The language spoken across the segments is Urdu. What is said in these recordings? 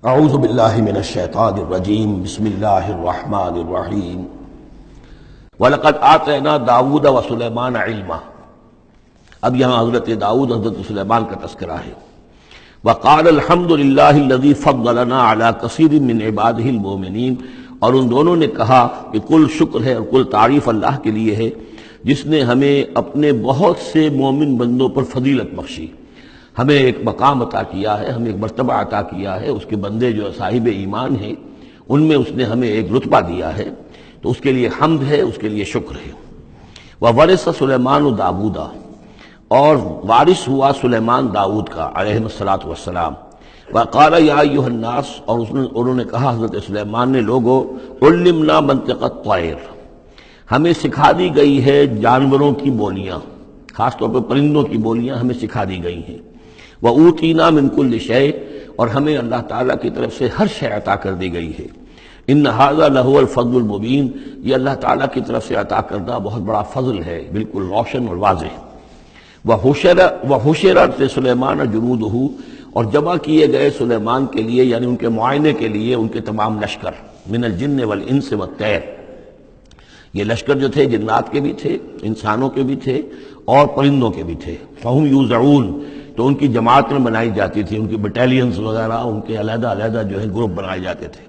اعوذ باللہ من الشیطان الرجیم بسم اللہ الرحمن الرحیم وَلَقَدْ آتَيْنَا داؤد وسلیمان علما۔ اب یہاں حضرت داؤد حضرت سلیمان کا تذکرہ ہے۔ وَقَالَ الْحَمْدُ لِلَّهِ الَّذِي فَضَّلَنَا عَلَى كَثِيرٍ مِّنْ عِبَادِهِ الْمُؤْمِنِينَ، اور ان دونوں نے کہا کہ کل شکر ہے اور کل تعریف اللہ کے لیے ہے جس نے ہمیں اپنے بہت سے مومن بندوں پر فضیلت بخشی، ہمیں ایک مقام عطا کیا ہے، ہمیں ایک مرتبہ عطا کیا ہے۔ اس کے بندے جو صاحب ایمان ہیں ان میں اس نے ہمیں ایک رتبہ دیا ہے، تو اس کے لیے حمد ہے، اس کے لیے شکر ہے۔ وَوَرِثَ سُلَيْمَانُ دَاوُودَ، اور وارث ہوا سلیمان داؤد کا علیہ الصلاۃ والسلام۔ وقال یا ایھا الناس، اور انہوں نے کہا حضرت سلیمان نے، لوگو علمنا منطق الطیر، ہمیں سکھا دی گئی ہے جانوروں کی بولیاں، خاص طور پر پرندوں کی بولیاں ہمیں سکھا دی گئی ہیں۔ وَأُوتِینَا مِن كُلِّ شَیْءٍ، اور ہمیں اللہ تعالیٰ کی طرف سے ہر شے عطا کر دی گئی ہے۔ ان ھذا لہو الفضل المبین، یہ اللہ تعالیٰ کی طرف سے عطا کردہ بہت بڑا فضل ہے، بالکل روشن اور واضح۔ وَحُشِرَتْ لِسُلَیْمَانَ جُنُودُهُ، اور جمع کیے گئے سلیمان کے لیے، یعنی ان کے معائنے کے لیے، ان کے تمام لشکر، من الجن والانس والطیر، یہ لشکر جو تھے جنات کے بھی تھے، انسانوں کے بھی تھے اور پرندوں کے بھی تھے۔ فَهُمْ يُوزَعُونَ، تو ان کی جماعتیں بنائی جاتی تھی، ان کی بٹالینز وغیرہ، ان کے علیحدہ علیحدہ جو ہے گروپ بنائے جاتے تھے۔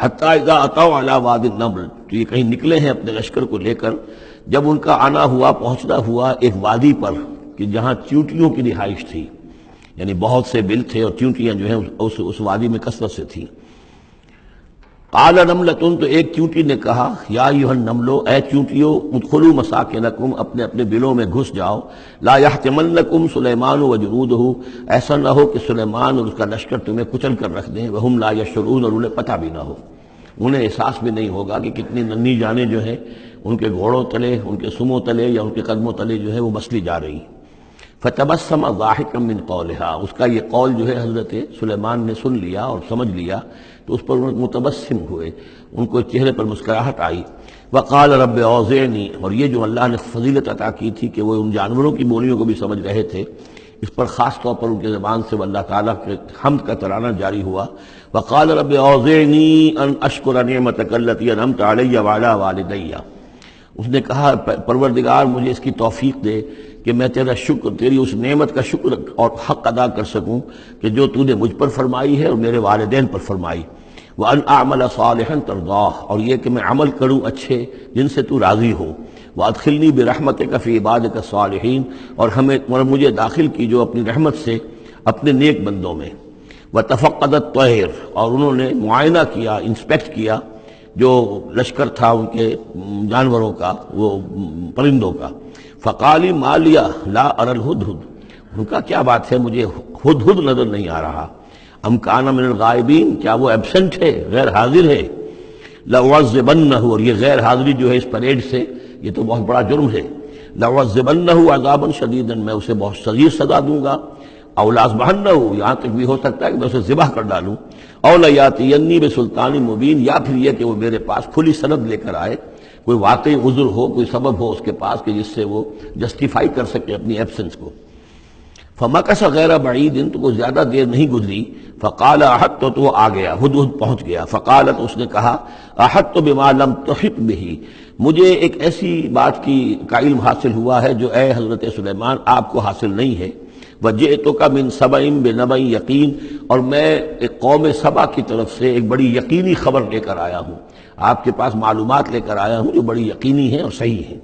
حتیٰ اذا اتوا علی وادی النمل، تو یہ کہیں نکلے ہیں اپنے لشکر کو لے کر، جب ان کا آنا ہوا، پہنچنا ہوا ایک وادی پر کہ جہاں چیونٹیوں کی رہائش تھی، یعنی بہت سے بل تھے اور چیونٹیاں جو ہیں اس وادی میں کثرت سے تھیں۔ قال نملۃ، تو ایک چیونٹی نے کہا، یا ایھا النمل، اے چیونٹیو، ادخلوا مساکنکم، اپنے اپنے بلوں میں گھس جاؤ، لا یحطمنکم سلیمان وجنودہ، ایسا نہ ہو کہ سلیمان اور اس کا لشکر تمہیں کچل کر رکھ دیں، وہم لا یشعرون، اور انہیں پتہ بھی نہ ہو، انہیں احساس بھی نہیں ہوگا کہ کتنی ننھی جانیں جو ہیں ان کے گھوڑوں تلے، ان کے سموں تلے یا ان کے قدموں تلے جو ہے وہ مسلی جا رہی۔ فتبسم ضاحکا من قولہا، اس کا یہ قول جو ہے حضرت سلیمان نے سن لیا اور سمجھ لیا، تو اس پر متبسم ہوئے، ان کو چہرے پر مسکراہٹ آئی۔ وقال رب اوزعنی، اور یہ جو اللہ نے فضیلت عطا کی تھی کہ وہ ان جانوروں کی بولیوں کو بھی سمجھ رہے تھے، اس پر خاص طور پر ان کی زبان سے وہ اللہ تعالیٰ کے حمد کا ترانہ جاری ہوا۔ وقال رب اوزعنی ان اشکر نعمتک التی انعمت علی وعلی والدی، اس نے کہا پروردگار مجھے اس کی توفیق دے کہ میں تیرا شکر، تیری اس نعمت کا شکر اور حق ادا کر سکوں کہ جو تو نے مجھ پر فرمائی ہے اور میرے والدین پر فرمائی۔ وَأَنْ أَعْمَلَ صَالِحًا تَرْضَاهُ، اور یہ کہ میں عمل کروں اچھے جن سے تو راضی ہو۔ وَأَدْخِلْنِي بِرَحْمَتِكَ فِي عِبَادِكَ الصَّالِحِينَ، اور مجھے داخل کیجو اپنی رحمت سے اپنے نیک بندوں میں۔ وَتَفَقَّدَ الطَّيْرَ، اور انہوں نے معائنہ کیا، انسپیکٹ کیا جو لشکر تھا ان کے جانوروں کا، وہ پرندوں کا۔ فقال ما لی لا اری الہدہد، ان کا کیا بات ہے مجھے ہدہد نظر نہیں آ رہا۔ ام کان من الغائبین، کیا وہ ایبسنٹ ہے، غیر حاضر ہے۔ لأعذبنہ، اور یہ غیر حاضری جو ہے اس پریڈ سے، یہ تو بہت بڑا جرم ہے۔ لأعذبنہ عذابا شدیدا، میں اسے بہت شدید سزا دوں گا۔ او لأذبحنہ، یہاں تک بھی ہو سکتا ہے کہ میں اسے ذبح کر ڈالوں۔ او لیاتینی بسلطان مبین، یا پھر یہ کہ وہ میرے پاس کھلی سند لے کر آئے، کوئی واقعی عذر ہو، کوئی سبب ہو اس کے پاس کہ جس سے وہ جسٹیفائی کر سکے اپنی ایبسنس کو۔ فمکث غیر بعید، تو کوئی زیادہ دیر نہیں گزری۔ فقال احطت، تو وہ آ گیا، ہدہد پہنچ گیا۔ فقالت، اس نے کہا، احطت بما لم تحط به، مجھے ایک ایسی بات کا علم حاصل ہوا ہے جو اے حضرت سلیمان آپ کو حاصل نہیں ہے۔ وجئتک من سبأ بنبأ یقین، اور میں ایک قوم سبا کی طرف سے ایک بڑی یقینی خبر لے کر آیا ہوں، آپ کے پاس معلومات لے کر آیا ہوں جو بڑی یقینی ہیں اور صحیح ہیں۔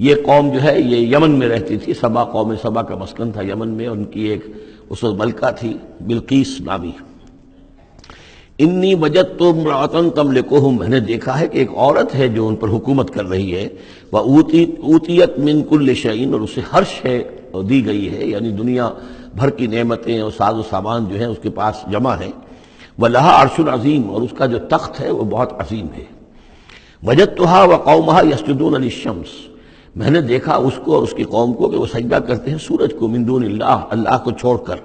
یہ قوم جو ہے یہ یمن میں رہتی تھی، سبا، قوم سبا کا مسکن تھا یمن میں، ان کی ایک اس وقت ملکہ تھی بلقیس نامی۔ انی وجدت امرأۃ تملکہم، میں نے دیکھا ہے کہ ایک عورت ہے جو ان پر حکومت کر رہی ہے۔ وأوتیت من کل شیء، اور اسے ہر شے دی گئی ہے، یعنی دنیا بھر کی نعمتیں اور ساز و سامان جو ہیں اس کے پاس جمع ہیں۔ وَلَهَا عَرْشٌ عَظِيمٌ، اور اس کا جو تخت ہے وہ بہت عظیم ہے۔ وَجَدتُّهَا وَقَوْمَهَا يَسْجُدُونَ لِلشَّمْسِ، میں نے دیکھا اس کو اور اس کی قوم کو کہ وہ سجدہ کرتے ہیں سورج کو، من دون اللہ، اللہ کو چھوڑ کر۔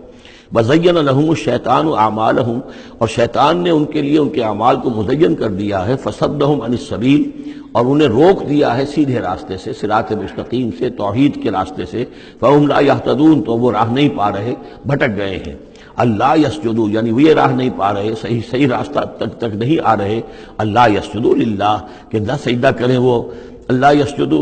وَزَيَّنَ لَهُمُ الشَّيْطَانُ أَعْمَالَهُمْ، اور شیطان نے ان کے لیے ان کے اعمال کو مزین کر دیا ہے۔ فَصَدَّهُمْ عَنِ السَّبِيلِ، اور انہیں روک دیا ہے سیدھے راستے سے، صراط مستقیم سے، توحید کے راستے سے۔ فَهُمْ لَا يَهْتَدُونَ، تو وہ راہ نہیں پا رہے، بھٹک گئے ہیں۔ اللہ یسجدوا، یعنی وہ یہ راہ نہیں پا رہے، صحیح راستہ تک نہیں آ رہے، اللہ یسجدوا للہ، کہ نہ سجدہ کریں وہ اللہ یسجد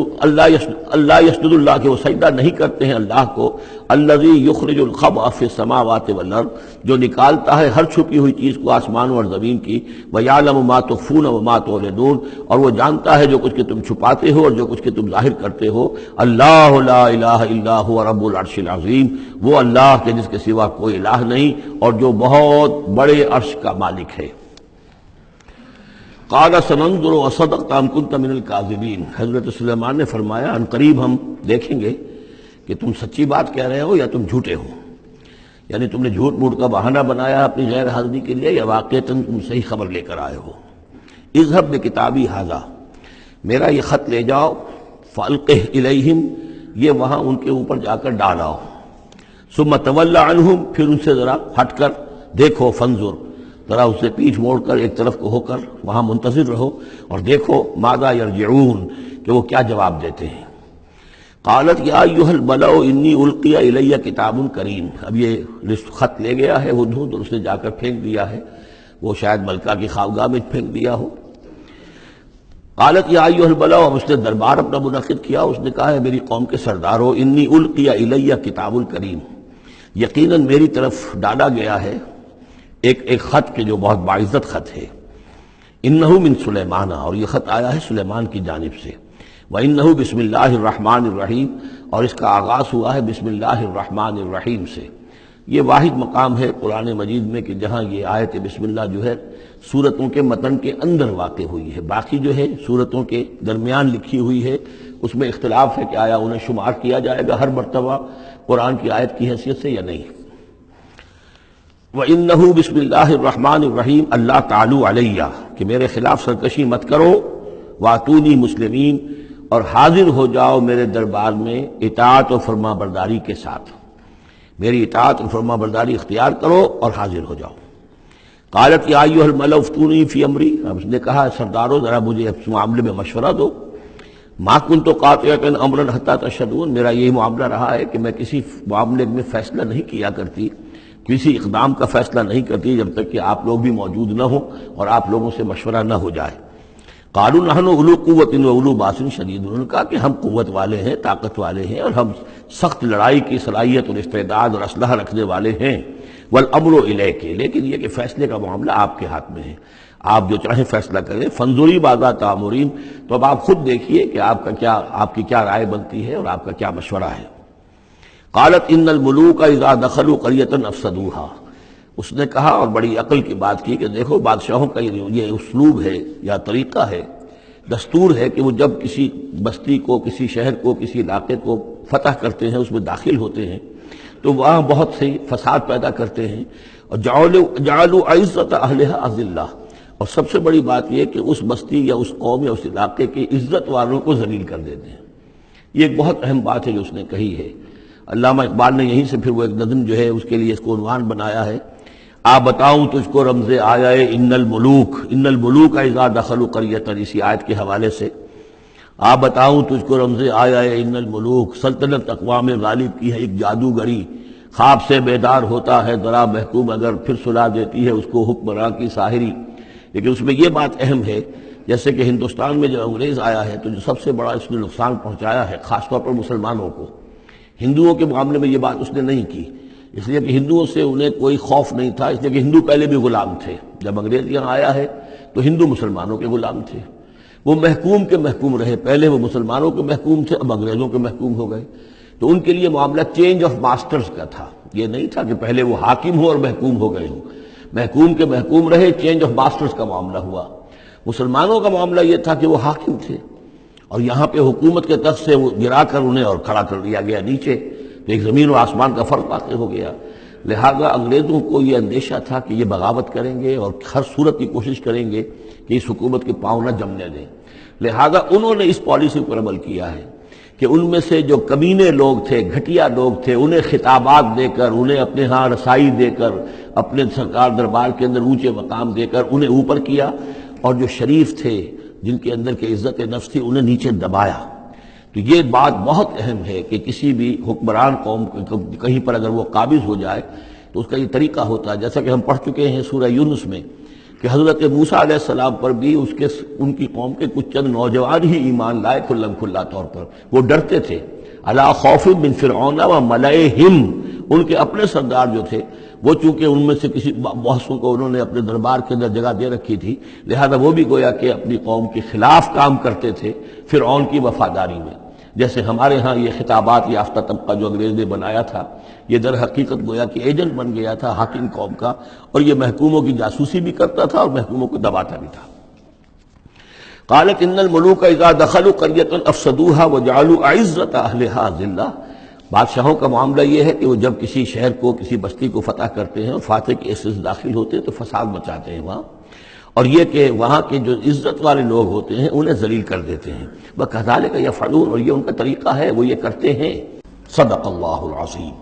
اللہ کہ وہ سجدہ نہیں کرتے ہیں اللہ کو، الذی یخرج الخبء فی السماوات والارض، جو نکالتا ہے ہر چھپی ہوئی چیز کو آسمانوں اور زمین کی، ویعلم ما تخفون وما تعلنون، اور وہ جانتا ہے جو کچھ کہ تم چھپاتے ہو اور جو کچھ کہ تم ظاہر کرتے ہو، اللہ لا الہ الا هو رب العرش العظیم، وہ اللہ کے جس کے سوا کوئی الہ نہیں اور جو بہت بڑے عرش کا مالک ہے۔ قال سننظر اصدقت ام كنت من الكاذبین، حضرت سلیمان نے فرمایا ان قریب ہم دیکھیں گے کہ تم سچی بات کہہ رہے ہو یا تم جھوٹے ہو، یعنی تم نے جھوٹ موٹ کا بہانہ بنایا اپنی غیر حاضری کے لیے یا واقعتاً تم صحیح خبر لے کر آئے ہو۔ اذهب بکتابی ھذا، میرا یہ خط لے جاؤ، فالقہ الیہم، یہ وہاں ان کے اوپر جا کر ڈالاؤ، ثم تول عنہم، پھر ان سے ذرا ہٹ کر دیکھو، فانظر، ذرا اس سے پیٹھ موڑ کر ایک طرف کو ہو کر وہاں منتظر رہو اور دیکھو ماذا یرجعون، کہ وہ کیا جواب دیتے ہیں۔ قالت یا ایھا الملأ انی القی الی کتاب کریم، اب یہ خط لے گیا ہے ہدہد اور اس نے جا کر پھینک دیا ہے، وہ شاید ملکہ کی خوابگاہ میں پھینک دیا ہو۔ قالت یا ایھا الملأ، اب اس نے دربار اپنا منعقد کیا، اس نے کہا ہے میری قوم کے سردارو، انی القی الی کتاب کریم، یقیناً میری طرف ڈالا گیا ہے ایک خط کے جو بہت باعزت خط ہے، انہ من سلیمان، اور یہ خط آیا ہے سلیمان کی جانب سے، وانہ بسم اللہ الرحمن الرحیم، اور اس کا آغاز ہوا ہے بسم اللہ الرحمن الرحیم سے۔ یہ واحد مقام ہے قرآن مجید میں کہ جہاں یہ آیت بسم اللہ جو ہے سورتوں کے متن کے اندر واقع ہوئی ہے، باقی جو ہے سورتوں کے درمیان لکھی ہوئی ہے، اس میں اختلاف ہے کہ آیا انہیں شمار کیا جائے گا ہر مرتبہ قرآن کی آیت کی حیثیت سے یا نہیں۔ وَإِنَّهُ بسم اللہ الرحمن الرحیم اللہ تعالی علیہ، کہ میرے خلاف سرکشی مت کرو، وَأْتُونِي مسلمین، اور حاضر ہو جاؤ میرے دربار میں اطاعت و فرما برداری کے ساتھ، میری اطاعت اور فرما برداری اختیار کرو اور حاضر ہو جاؤ۔ قالت یا ایھا الملأ افتونی فی امری، اب اس نے کہا سردارو ذرا مجھے اس معاملے میں مشورہ دو، ما کنت قاطعۃ امرا حتی تشہدون، میرا یہی معاملہ رہا ہے کہ میں کسی معاملے میں فیصلہ نہیں کیا کرتی، کسی اقدام کا فیصلہ نہیں کرتی جب تک کہ آپ لوگ بھی موجود نہ ہوں اور آپ لوگوں سے مشورہ نہ ہو جائے۔ قالوا نحن اولو قوت و اولو باس شدید، انہوں نے کہا کہ ہم قوت والے ہیں، طاقت والے ہیں، اور ہم سخت لڑائی کی صلاحیت اور استعداد اور اسلحہ رکھنے والے ہیں، والامر الیک، لیکن یہ کہ فیصلے کا معاملہ آپ کے ہاتھ میں ہے، آپ جو چاہیں فیصلہ کریں، فانظری ماذا تأمرین، تو اب آپ خود دیکھیے کہ آپ کی کیا رائے بنتی ہے اور آپ کا کیا مشورہ ہے۔ قالت ان الملوک اذا دخلوا قریۃ افسدوها، اس نے کہا اور بڑی عقل کی بات کی کہ دیکھو بادشاہوں کا یہ اسلوب ہے یا طریقہ ہے، دستور ہے کہ وہ جب کسی بستی کو، کسی شہر کو، کسی علاقے کو فتح کرتے ہیں، اس میں داخل ہوتے ہیں تو وہاں بہت سے فساد پیدا کرتے ہیں، اور جعلوا عزت اہلھا اذلہ، اور سب سے بڑی بات یہ کہ اس بستی یا اس قوم یا اس علاقے کے عزت والوں کو ذلیل کر دیتے ہیں۔ یہ ایک بہت اہم بات ہے جو اس نے کہی ہے۔ علامہ اقبال نے یہیں سے پھر وہ ایک نظم جو ہے اس کے لیے اس کو عنوان بنایا ہے، آ بتاؤں تجھ کو رمز آیا ان الملوک اذا دخلوا قریۃ، اسی آیت کے حوالے سے آ بتاؤں تجھ کو رمز آیا ان الملوک، سلطنت اقوام غالب کی ہے ایک جادوگری، خواب سے بیدار ہوتا ہے ذرا محکوم اگر، پھر سلا دیتی ہے اس کو حکمراں کی ساحری۔ لیکن اس میں یہ بات اہم ہے، جیسے کہ ہندوستان میں جب انگریز آیا ہے تو جو سب سے بڑا اس نے نقصان پہنچایا ہے خاص طور پر مسلمانوں کو، ہندوؤں کے معاملے میں یہ بات اس نے نہیں کی، اس لیے کہ ہندوؤں سے انہیں کوئی خوف نہیں تھا، اس لیے کہ ہندو پہلے بھی غلام تھے، جب انگریز یہاں آیا ہے تو ہندو مسلمانوں کے غلام تھے، وہ محکوم کے محکوم رہے، پہلے وہ مسلمانوں کے محکوم تھے، اب انگریزوں کے محکوم ہو گئے، تو ان کے لیے معاملہ چینج آف ماسٹرز کا تھا، یہ نہیں تھا کہ پہلے وہ حاکم ہو اور محکوم ہو گئے ہوں، محکوم کے محکوم رہے، چینج آف ماسٹرز کا معاملہ ہوا۔ مسلمانوں کا معاملہ یہ تھا کہ وہ حاکم تھے اور یہاں پہ حکومت کے تخت سے وہ گرا کر انہیں اور کھڑا کر دیا گیا نیچے، تو ایک زمین و آسمان کا فرق واقع ہو گیا۔ لہذا انگریزوں کو یہ اندیشہ تھا کہ یہ بغاوت کریں گے اور ہر صورت کی کوشش کریں گے کہ اس حکومت کے پاؤں نہ جمنے دیں، لہذا انہوں نے اس پالیسی پر عمل کیا ہے کہ ان میں سے جو کمینے لوگ تھے، گھٹیا لوگ تھے، انہیں خطابات دے کر، انہیں اپنے ہاں رسائی دے کر، اپنے سرکار دربار کے اندر اونچے مقام دے کر انہیں اوپر کیا، اور جو شریف تھے جن کے اندر کے عزت نفس تھی انہیں نیچے دبایا۔ تو یہ بات بہت اہم ہے کہ کسی بھی حکمران قوم کہیں پر اگر وہ قابض ہو جائے تو اس کا یہ طریقہ ہوتا ہے، جیسا کہ ہم پڑھ چکے ہیں سورہ یونس میں کہ حضرت موسیٰ علیہ السلام پر بھی ان کی قوم کے کچھ چند نوجوان ہی ایمان لائے کھلم کھلا طور پر، وہ ڈرتے تھے۔ علی خوف من فرعون و ملئہم، ان کے اپنے سردار جو تھے وہ چونکہ ان میں سے کسی بحثوں کو انہوں نے اپنے دربار کے اندر جگہ دے رکھی تھی، لہذا وہ بھی گویا کہ اپنی قوم کے خلاف کام کرتے تھے فرعون کی وفاداری میں۔ جیسے ہمارے ہاں یہ خطابات یافتہ طبقہ جو انگریز نے بنایا تھا، یہ در حقیقت گویا کہ ایجنٹ بن گیا تھا حاکم قوم کا، اور یہ محکوموں کی جاسوسی بھی کرتا تھا اور محکوموں کو دباتا بھی تھا۔ قالت ان الملوک اذا دخلوا قرية افسدوها وجعلوا اعزة اهلها ذلہ، بادشاہوں کا معاملہ یہ ہے کہ وہ جب کسی شہر کو کسی بستی کو فتح کرتے ہیں اور فاتح کے حصے سے داخل ہوتے ہیں تو فساد مچاتے ہیں وہاں، اور یہ کہ وہاں کے جو عزت والے لوگ ہوتے ہیں انہیں ذلیل کر دیتے ہیں۔ وَكَذَلِكَ يَفْعَلُونَ، اور یہ ان کا طریقہ ہے، وہ یہ کرتے ہیں۔ صدق اللہ العظیم۔